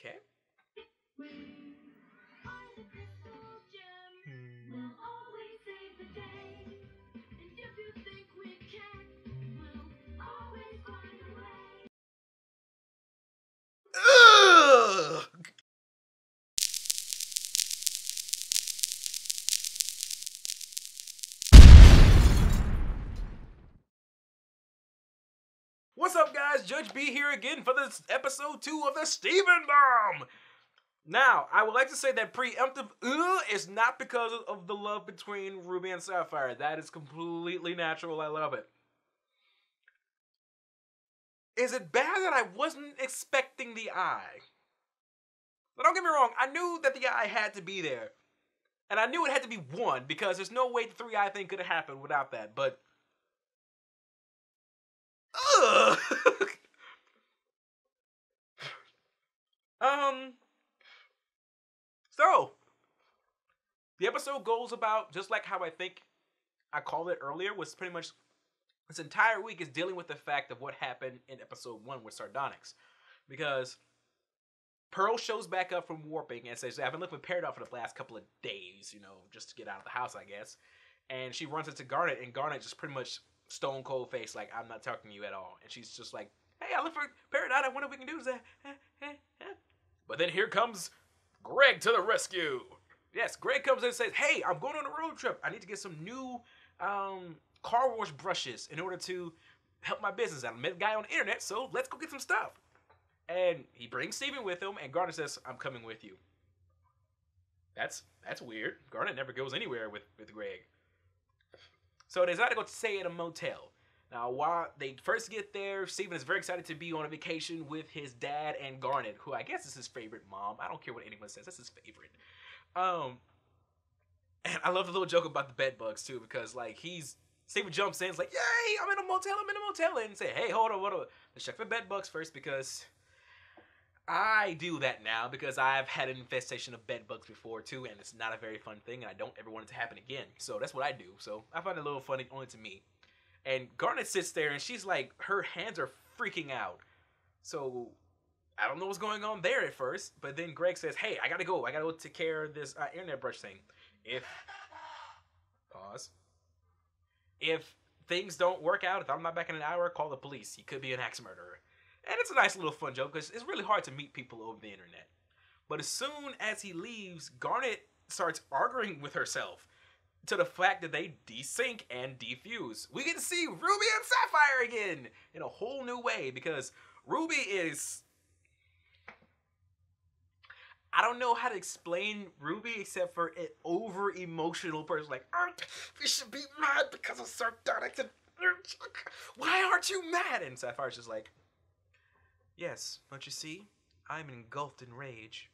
Okay. Ugh! What's up, guys? Judge B here again for this episode 2 of the StevenBomb! Now, I would like to say that preemptive is not because of the love between Ruby and Sapphire. That is completely natural. I love it. Is it bad that I wasn't expecting the eye? But don't get me wrong, I knew that the eye had to be there. And I knew it had to be one, because there's no way the three-eye thing could have happened without that, but... Ugh! So, the episode goes about just like how I think I called it earlier, was pretty much this entire week is dealing with the fact of what happened in episode 1 with Sardonyx. Because Pearl shows back up from warping and says, I've been living with Peridot for the last couple of days, you know, just to get out of the house, I guess. And she runs into Garnet, and Garnet just pretty much stone cold face, like, I'm not talking to you at all. And she's just like, hey, I live for Peridot, I wonder what we can do. But then here comes Greg to the rescue. Yes, Greg comes in and says, hey, I'm going on a road trip. I need to get some new car wash brushes in order to help my business out. I met a guy on the internet, so let's go get some stuff. And he brings Steven with him, and Garnet says, I'm coming with you. That's weird. Garnet never goes anywhere with Greg. So they decide to go stay at a motel. Now, while they first get there, Steven is very excited to be on a vacation with his dad and Garnet, who I guess is his favorite mom. I don't care what anyone says. That's his favorite. And I love the little joke about the bed bugs, too, because, like, Steven jumps in, and is like, yay, I'm in a motel, and say, hey, hold on. Let's check for bed bugs first, because I do that now, because I've had an infestation of bed bugs before, too, and it's not a very fun thing, and I don't ever want it to happen again. So that's what I do. So I find it a little funny, only to me. And Garnet sits there, and she's like, her hands are freaking out. So I don't know what's going on there at first, but then Greg says, hey, I gotta go take care of this internet brush thing. If things don't work out, if I'm not back in an hour, call the police. He could be an axe murderer. And it's a nice little fun joke, because it's really hard to meet people over the internet. But as soon as he leaves, Garnet starts arguing with herself to the fact that they desync and defuse. We get to see Ruby and Sapphire again in a whole new way, because Ruby is... I don't know how to explain Ruby except for an over-emotional person. Like, you should be mad because of Sardonyx. Why aren't you mad? And Sapphire's just like, yes, don't you see? I'm engulfed in rage.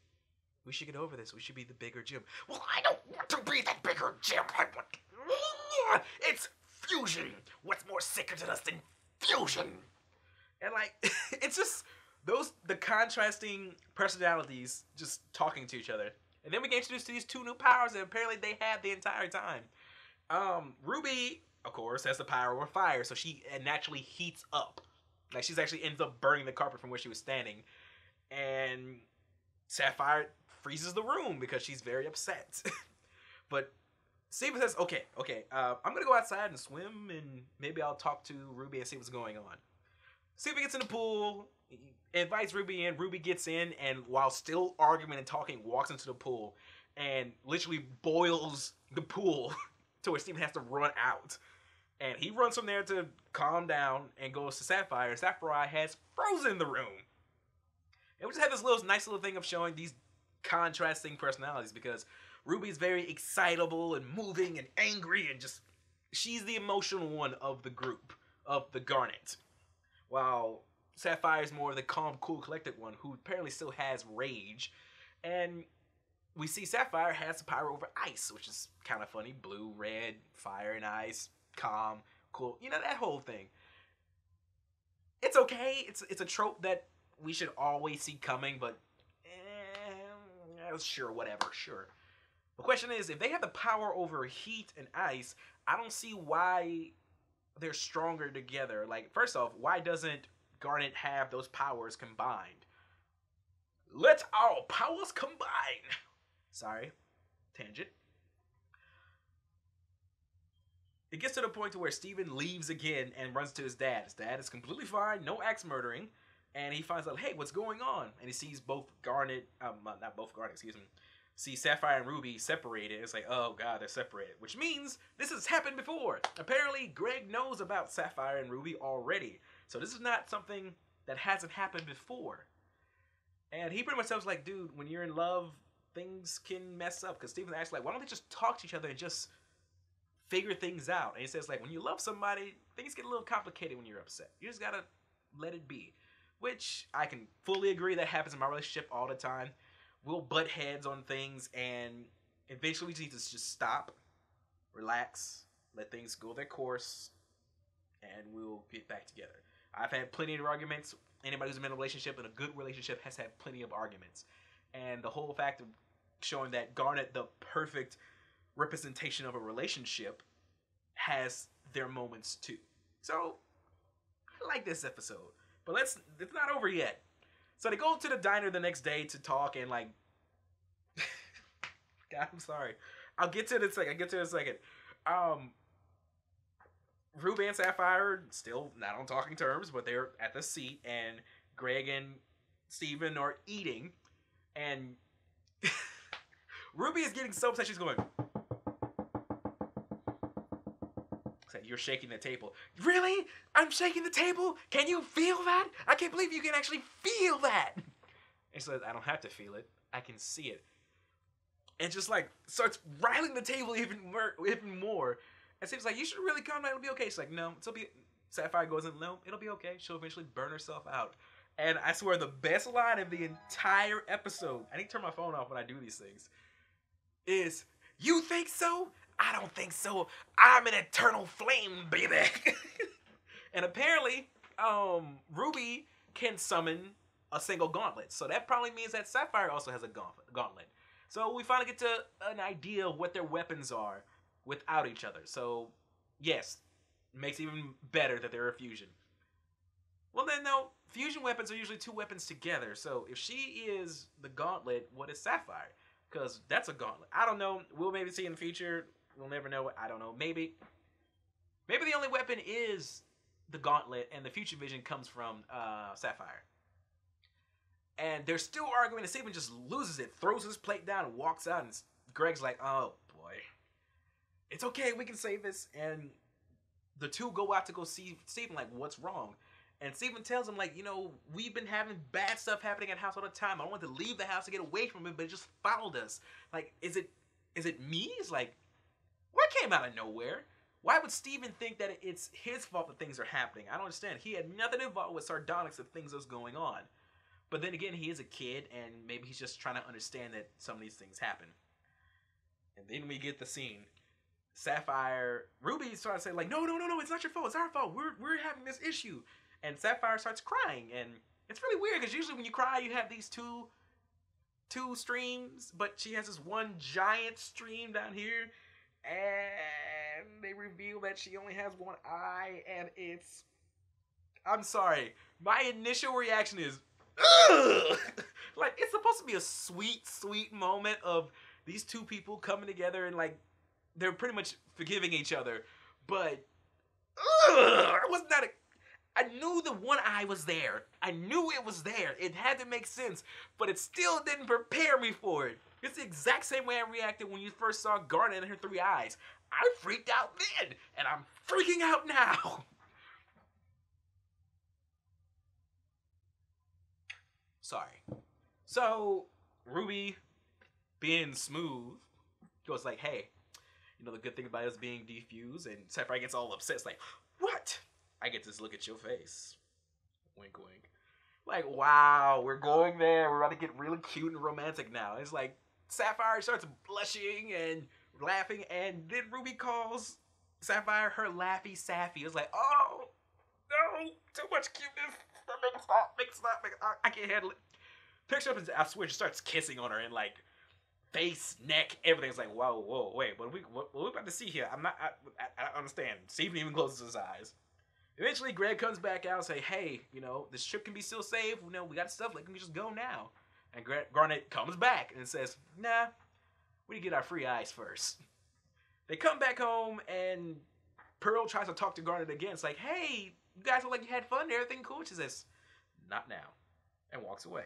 We should get over this. We should be the bigger Jim. Well, I don't want to be the bigger Jim. I want... It's fusion. What's more sacred to us than fusion? And, like, it's just... the contrasting personalities just talking to each other. And then we get introduced to these two new powers that apparently they had the entire time. Ruby, of course, has the power over fire, so she naturally heats up. Like, she's actually ends up burning the carpet from where she was standing. And Sapphire freezes the room because she's very upset. But Steven says, okay, I'm going to go outside and swim, and maybe I'll talk to Ruby and see what's going on. Steven gets in the pool, he invites Ruby in, Ruby gets in, and while still arguing and talking, walks into the pool and literally boils the pool to where Steven has to run out. And he runs from there to calm down and goes to Sapphire. Sapphire has frozen the room. And we just had this nice little thing of showing these contrasting personalities, because Ruby's very excitable and moving and angry, and just, she's the emotional one of the group, of the Garnet. While Sapphire's more of the calm, cool, collected one, who apparently still has rage. And we see Sapphire has the power over ice, which is kind of funny. Blue, red, fire and ice, calm, cool. You know, that whole thing. It's okay. It's a trope that we should always see coming, but sure, whatever, sure. The question is, if they have the power over heat and ice, I don't see why they're stronger together. Like, first off, why doesn't Garnet have those powers combined? Let our powers combine. Sorry, tangent. It gets to the point to where Steven leaves again and runs to his dad. His dad is completely fine, no axe murdering, and he finds out, hey, what's going on? And he sees both Garnet, not both Garnet, excuse me, see Sapphire and Ruby separated. It's like, oh god, they're separated, which means this has happened before. Apparently, Greg knows about Sapphire and Ruby already, so this is not something that hasn't happened before. And he pretty much tells like, dude, when you're in love, things can mess up. Because Steven asks like, why don't they just talk to each other and just figure things out? And he says like, when you love somebody, things get a little complicated when you're upset. You just gotta let it be. Which I can fully agree that happens in my relationship all the time. We'll butt heads on things, and eventually we need to just stop, relax, let things go their course, and we'll get back together. I've had plenty of arguments. Anybody who's been in a relationship, in a good relationship, has had plenty of arguments. And the whole fact of showing that Garnet, the perfect representation of a relationship, has their moments too. So, I like this episode. But it's not over yet. So they go to the diner the next day to talk and like... God, I'm sorry. I'll get to it in a second. Ruby and Sapphire still not on talking terms, but they're at the seat, and Greg and Steven are eating, and Ruby is getting so upset she's going... You're shaking the table. Really? I'm shaking the table? Can you feel that? I can't believe you can actually feel that. And she says, I don't have to feel it. I can see it. And just like starts riling the table even more. And seems like, you should really calm down. It'll be okay. She's like, no, it'll be... Sapphire goes in, no, it'll be okay. She'll eventually burn herself out. And I swear the best line of the entire episode, I need to turn my phone off when I do these things, is, you think so? I don't think so. I'm an eternal flame, baby. And apparently, Ruby can summon a single gauntlet. So that probably means that Sapphire also has a gauntlet. So we finally get to an idea of what their weapons are without each other. So, yes, makes it even better that they're a fusion. Well then, though, fusion weapons are usually two weapons together. So if she is the gauntlet, what is Sapphire? Because that's a gauntlet. I don't know. We'll maybe see in the future. We'll never know. I don't know. Maybe the only weapon is the gauntlet, and the future vision comes from Sapphire. And they're still arguing, and Steven just loses it, throws his plate down, and walks out. And Greg's like, "Oh boy, it's okay. We can save this." And the two go out to go see Steven, like, "What's wrong?" And Steven tells him, like, we've been having bad stuff happening at the house all the time. I wanted to leave the house to get away from it, but it just followed us. Like, is it me? It's like, what came out of nowhere? Why would Steven think that it's his fault that things are happening? I don't understand. He had nothing involved with sardonyx of things that's going on. But then again, he is a kid, and maybe he's just trying to understand that some of these things happen. And then we get the scene. Sapphire, Ruby starts saying, like, no, it's not your fault. It's our fault. We're having this issue. And Sapphire starts crying. And it's really weird, because usually when you cry, you have these two streams. But she has this one giant stream down here. And they reveal that she only has one eye, and it's... I'm sorry. My initial reaction is, ugh! Like, it's supposed to be a sweet, sweet moment of these two people coming together and, like, they're pretty much forgiving each other. But, ugh! I knew the one eye was there. I knew it was there. It had to make sense. But it still didn't prepare me for it. It's the exact same way I reacted when you first saw Garnet and her three eyes. I freaked out then, and I'm freaking out now. Sorry. So, Ruby, being smooth, goes like, hey, the good thing about us being defused, and Sapphire gets all upset. It's like, what? I get to look at your face. Wink, wink. Like, wow, we're going there. We're about to get really cute and romantic now. It's like, Sapphire starts blushing and laughing, and then Ruby calls Sapphire her Laffy Saffy. It's like, oh, no, too much cuteness. Make it stop. I can't handle it. Picks her up and I swear she starts kissing on her, and like, face, neck, everything's like, whoa, wait, what are we about to see here? I don't understand. Steven even closes his eyes. Eventually, Greg comes back out and say, hey, this trip can be still saved. We got stuff. Like, can we just go now? And Garnet comes back and says, nah, we need to get our free eyes first. They come back home, and Pearl tries to talk to Garnet again. It's like, hey, you guys look like you had fun, everything cool? She says, not now, and walks away.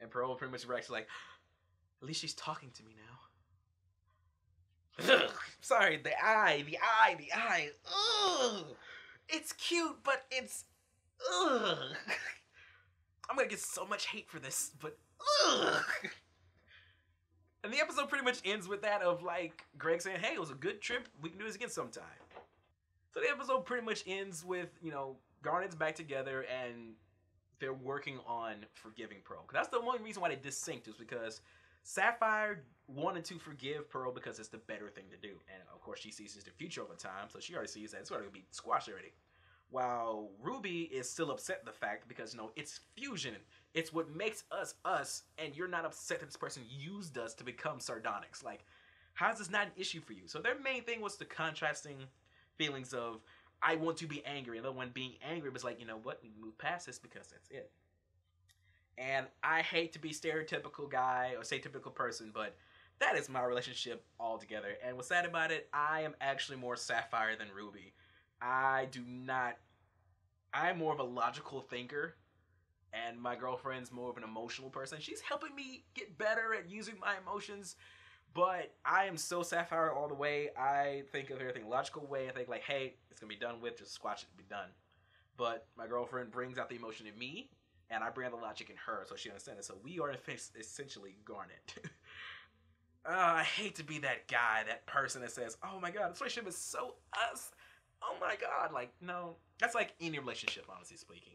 And Pearl pretty much reacts like, at least she's talking to me now. Ugh, sorry, the eye. Ugh. It's cute, but it's... Ugh. I'm gonna get so much hate for this, but... Ugh. And the episode pretty much ends with that of, like, Greg saying, hey, it was a good trip. We can do this again sometime. So the episode pretty much ends with, you know, Garnet's back together and they're working on forgiving Pearl. That's the only reason why they dissynced, is because Sapphire wanted to forgive Pearl because it's the better thing to do. And, of course, she sees the future over time, so she already sees that it's already going to be squashed already. While Ruby is still upset at the fact because, you know, it's fusion. It's what makes us us, and you're not upset that this person used us to become sardonyx. Like, how is this not an issue for you? So their main thing was the contrasting feelings of, I want to be angry, and the one being angry was like, you know what, we move past this because that's it. And I hate to be stereotypical guy or say typical person, but that is my relationship altogether. And what's sad about it, I am actually more Sapphire than Ruby. I'm more of a logical thinker, and my girlfriend's more of an emotional person. She's helping me get better at using my emotions, but I am so Sapphire all the way. I think of everything logical way. I think like, hey, it's gonna be done with, just squash it and be done. But my girlfriend brings out the emotion in me, and I bring out the logic in her, so she understands it. So we are essentially Garnet. I hate to be that guy, that person that says, oh my god, this relationship is so us. Oh my god, like, no. That's like any relationship, honestly speaking.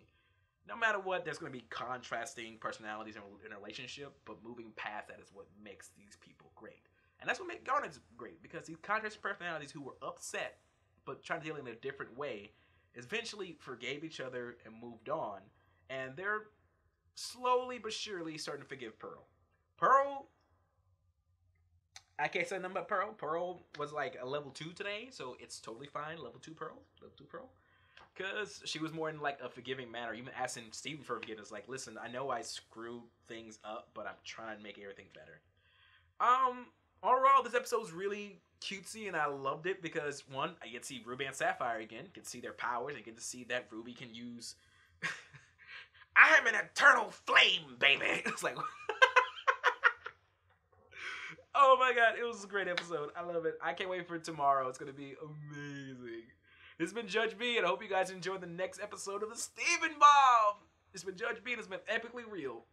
No matter what, there's going to be contrasting personalities in a relationship, but moving past that is what makes these people great. And that's what makes Garnet great, because these contrasting personalities who were upset, but trying to deal in a different way, eventually forgave each other and moved on. And they're slowly but surely starting to forgive Pearl. Pearl, I can't say nothing about Pearl. Pearl was like a level 2 today, so it's totally fine. Level 2 Pearl. Because she was more in like a forgiving manner. Even asking Steven for forgiveness, like, listen, I know I screwed things up, but I'm trying to make everything better. Overall, this episode's really cutesy, and I loved it because, one, I get to see Ruby and Sapphire again, get to see their powers, and get to see that Ruby can use... I am an eternal flame, baby! It's like... Oh my god, it was a great episode. I love it. I can't wait for tomorrow. It's going to be amazing. This has been Judge B, and I hope you guys enjoy the next episode of the StevenBomb. It's been Judge B, and it's been epically real.